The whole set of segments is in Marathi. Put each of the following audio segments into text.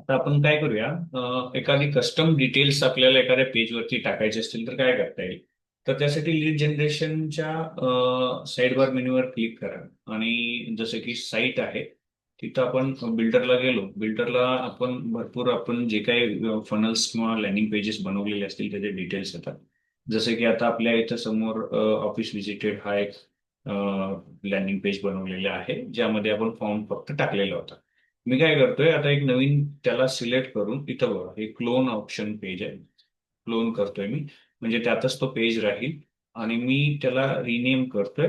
आता आपण काय करूया, एखादी कस्टम डिटेल्स आपल्याला एखाद्या पेजवरती टाकायचे असतील तर काय करता येईल. तर त्यासाठी लीड जनरेशनच्या साईड बार मेन्यूवर क्लिक करा आणि जसं की साईट आहे तिथं आपण बिल्डरला गेलो. बिल्डरला आपण जे काही फनल्स किंवा लँडिंग पेजेस बनवलेले असतील त्याचे डिटेल्स येतात. जसं की आता आपल्या इथं समोर ऑफिस व्हिजिटेड हा एक लँडिंग पेज बनवलेला आहे ज्यामध्ये आपण फॉर्म फक्त टाकलेला होता. मी काय करतोय आता एक नवीन त्याला सिलेक्ट करून इथं बघा हे क्लोन ऑप्शन पेज आहे. क्लोन करतोय मी म्हणजे त्यातच तो पेज राहील आणि मी त्याला रिनेम करतोय.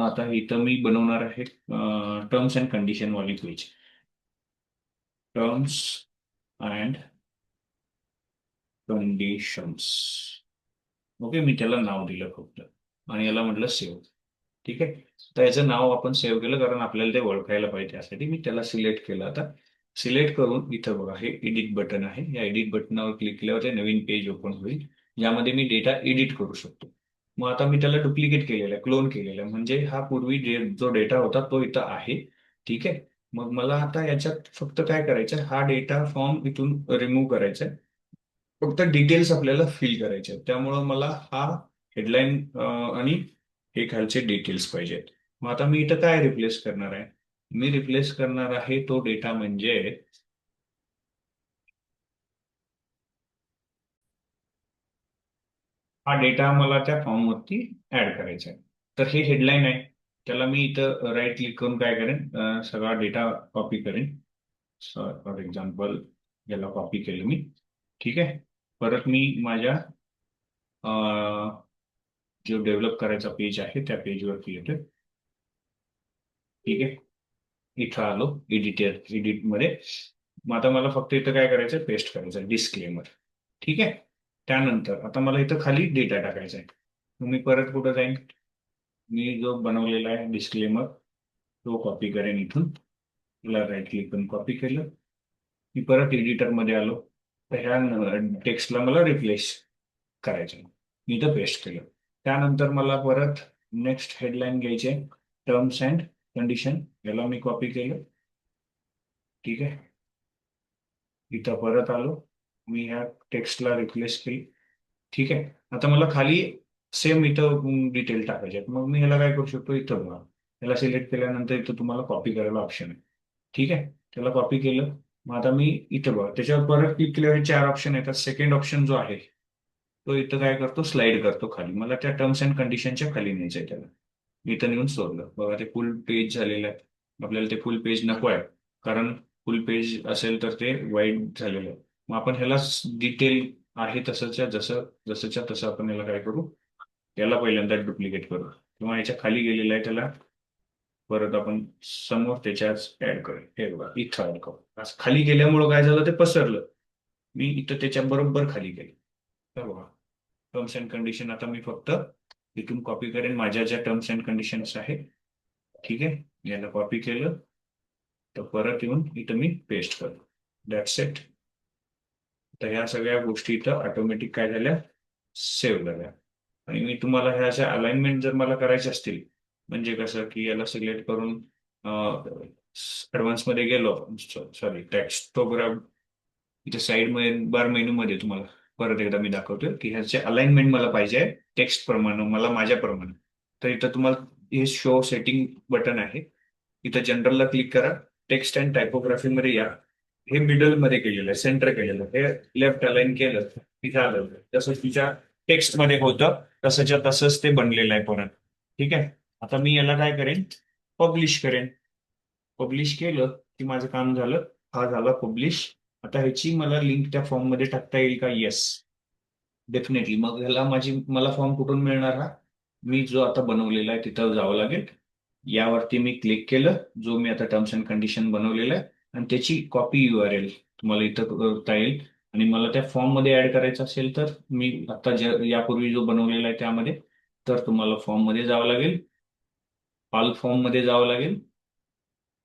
आता इथं मी बनवणार आहे टर्म्स अँड कंडिशन वाली page. Terms and conditions. Okay, मी त्याला नाव दिलं फक्त आणि याला म्हटलं सेव्ह. ठीक आहे. तर याचं नाव आपण सेव्ह केलं कारण आपल्याला ते ओळखायला पाहिजे त्यासाठी मी त्याला सिलेक्ट केलं. आता सिलेक्ट करून इथं बघा हे एडिट बटन आहे. या एडिट बटनावर क्लिक केल्यावर ते नवीन पेज ओपन होईल ज्यामध्ये मी डेटा एडिट करू शकतो. मग आता मी त्याला डुप्लिकेट केलेलं आहे, क्लोन केलेलं आहे, म्हणजे हा पूर्वी जो डेटा होता तो इथं आहे. ठीक आहे. मग मला आता याच्यात फक्त काय करायचं आहे, हा डेटा फॉर्म इथून रिमूव्ह करायचा आहे. फक्त डिटेल्स आपल्याला फिल करायचे आहेत. त्यामुळं मला हा हेडलाईन आणि हे खालचे डिटेल्स पाहिजेत. मग आता मी इथं काय रिप्लेस करणार आहे. मी रिप्लेस करणार आहे तो डेटा म्हणजे हा डेटा मला त्या फॉर्मवरती ऍड करायचा आहे. तर हे हेडलाईन आहे. त्याला मी इथं राईट क्लिक करून काय करेन, सगळा डेटा कॉपी करेन. फॉर एक्झाम्पल याला कॉपी केलं मी. ठीक आहे. परत मी माझ्या जो डेव्हलप करायचा पेज आहे त्या पेजवरती येतोय. ठीक आहे. इथं आलो एडिट मध्ये. मग आता मला फक्त इथं काय करायचं, पेस्ट करायचं डिस्क्लेमर. ठीक आहे. त्यानंतर आता मला इथं खाली डेटा टाकायचा आहे. मग मी परत कुठं जाईन, मी जो बनवलेला आहे डिस्क्लेमर तो कॉपी करेन इथून. तुला राईट क्लिक करून कॉपी केलं. मी परत एडिटर मध्ये आलो. तर ह्या टेक्स्टला मला रिप्लेस करायचं आहे. मी इथं पेस्ट केलं. त्यानंतर मला परत नेक्स्ट हेडलाईन घ्यायचे टर्म्स अँड कंडिशन. याला मी कॉपी केलं. ठीक आहे. इथं परत आलो. मी ह्या टेक्स्टला रिप्लेस केली. ठीक आहे. आता मला खाली सेम इथं डिटेल टाकायचे आहेत. मग मी ह्याला काय करू शकतो, इथं बघा ह्याला सिलेक्ट केल्यानंतर इथं तुम्हाला कॉपी करायला ऑप्शन आहे. ठीक आहे. त्याला कॉपी केलं. मग आता मी इथं बघा त्याच्यावर परत क्लिक केल्यावर 4 ऑप्शन येतात. सेकंड ऑप्शन जो आहे तो इथं काय करतो, स्लाइड करतो खाली. मला त्या टर्म्स अँड कंडिशनच्या खाली न्यायचं आहे त्याला. मी इथं नेऊन सोडलं बघा ते फुल पेज झालेलं आहे. आपल्याला ते फुल पेज नको आहे कारण फुल पेज असेल तर ते वाईट झालेलं आहे. मग आपण ह्याला डिटेल आहे तसंच्या जसं जसंच्या तसं आपण याला काय करू, याला पहिल्यांदा डुप्लिकेट करू किंवा याच्या खाली गेलेलं आहे त्याला परत आपण समोर त्याच्याच ऍड करू. हे बघा इथं ऍड करू. असं खाली गेल्यामुळं काय झालं, ते पसरलं. मी इथं त्याच्या बरोबर खाली गेलो. तर बघा टर्म्स अँड कंडिशन आता मी फक्त इथून कॉपी करेन माझ्या ज्या टर्म्स अँड कंडिशन्स आहे. ठीक आहे. याला कॉपी केलं तर परत येऊन इथं मी पेस्ट करतो. That's it. तर ह्या सगळ्या गोष्टी इथं ऑटोमॅटिक काय झाल्या, सेव्ह झाल्या. आणि मी तुम्हाला ह्या अशा अलाइनमेंट जर मला करायचे असतील म्हणजे कसं की याला सिलेक्ट करून ऍडव्हान्स मध्ये गेलो, सॉरी टेक्स्टोग्राफ इथे साईड बार मेनू मध्ये तुम्हाला परत एकदा मी दाखवतोय की ह्याचे अलाइनमेंट मला पाहिजे आहे टेक्स्ट प्रमाणे, मला माझ्याप्रमाणे. तर इथं तुम्हाला हे शो सेटिंग बटन आहे. इथं जनरलला क्लिक करा. टेक्स्ट अँड टायपोग्राफी मध्ये या. हे मिडल मध्ये केलेलं आहे, सेंटर केलेलं आहे. हे लेफ्ट अलाइन केलं तिथे आलं. जसं तिच्या टेक्स्ट मध्ये होतं तसंच्या तसंच ते बनलेलं आहे परत. ठीक आहे. आता मी याला काय करेन, पब्लिश करेन. पब्लिश केलं की माझं काम झालं. हा झाला पब्लिश. आता ह्याची मला लिंक त्या फॉर्म मध्ये टाकता येईल का, येस डेफिनेटली. मग ह्याला मला फॉर्म कुठून मिळणार हा, मी जो आता बनवलेला आहे तिथं जावं लागेल. यावरती मी क्लिक केलं जो मी आता टर्म्स अँड कंडिशन बनवलेला आहे आणि त्याची कॉपी URL तुम्हाला इथं करता येईल. आणि मला त्या फॉर्म मध्ये ऍड करायचं असेल तर मी आता यापूर्वी जो बनवलेला आहे त्यामध्ये, तर तुम्हाला फॉर्म मध्ये जावं लागेल. ऑल फॉर्म मध्ये जावं लागेल.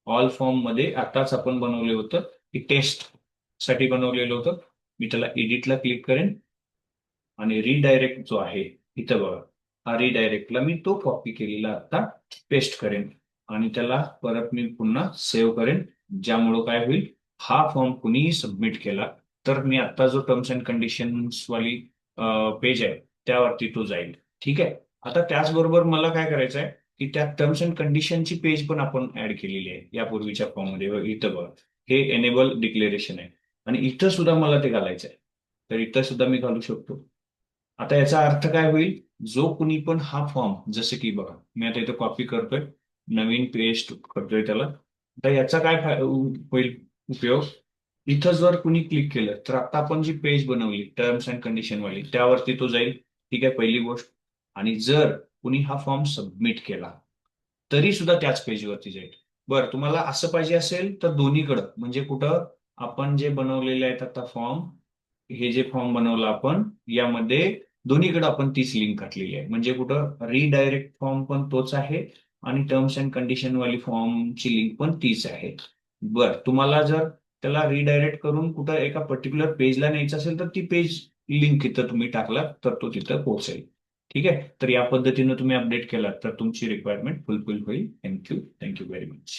ऑल फॉर्म मध्ये आताच आपण बनवलं होतं की टेस्ट साठी बनवलेलं होतं. मी त्याला एडिटला क्लिक करेन आणि रिडायरेक्ट जो आहे इथं बघा, हा रिडायरेक्टला मी तो कॉपी केलेला आता पेस्ट करेन आणि त्याला परत मी पुन्हा सेव्ह करेन. ज्यामुळं काय होईल, हा फॉर्म कुणीही सबमिट केला तर मी आता जो टर्म्स अँड कंडिशन्स वाली पेज आहे त्यावरती तो जाईल. ठीक आहे. आता त्याचबरोबर मला काय करायचं आहे की त्या टर्म्स अँड कंडिशनची पेज पण आपण ऍड केलेली आहे यापूर्वीच्या फॉर्म मध्ये. इथं बघा, हे एनेबल डिक्लेरेशन आहे आणि इथं सुद्धा मला ते घालायचं आहे. तर इथं सुद्धा मी घालू शकतो. आता याचा अर्थ काय होईल, जो कुणी पण हा फॉर्म, जसं की बघा मी आता इथं कॉपी करतोय, नवीन पेस्ट करतोय त्याला. आता याचा काय होईल उपयोग, इथं जर कुणी क्लिक केलं तर आता आपण जी पेज बनवली टर्म्स अँड कंडिशन वाली त्यावरती तो जाईल. ठीक आहे, पहिली गोष्ट. आणि जर कुणी हा फॉर्म सबमिट केला तरी सुद्धा त्याच पेजवरती जाईल. बरं, तुम्हाला असं पाहिजे असेल तर दोन्हीकडं, म्हणजे कुठं, आपण जे बनवलेले आहेत आता फॉर्म, हे जे फॉर्म बनवलं आपण यामध्ये दोन्हीकडे आपण तीच लिंक घातलेली आहे. म्हणजे कुठं रिडायरेक्ट फॉर्म पण तोच आहे आणि टर्म्स अँड कंडिशन वाली फॉर्मची लिंक पण तीच आहे. बर, तुम्हाला जर त्याला रिडायरेक्ट करून कुठं एका पर्टिक्युलर पेजला न्यायचं असेल तर ती पेज लिंक इथं तुम्ही टाकला तर तो तिथं पोहोचेल. ठीक आहे. तर या पद्धतीनं तुम्ही अपडेट केला तर तुमची रिक्वायरमेंट फुलफिल होईल. Thank you very much.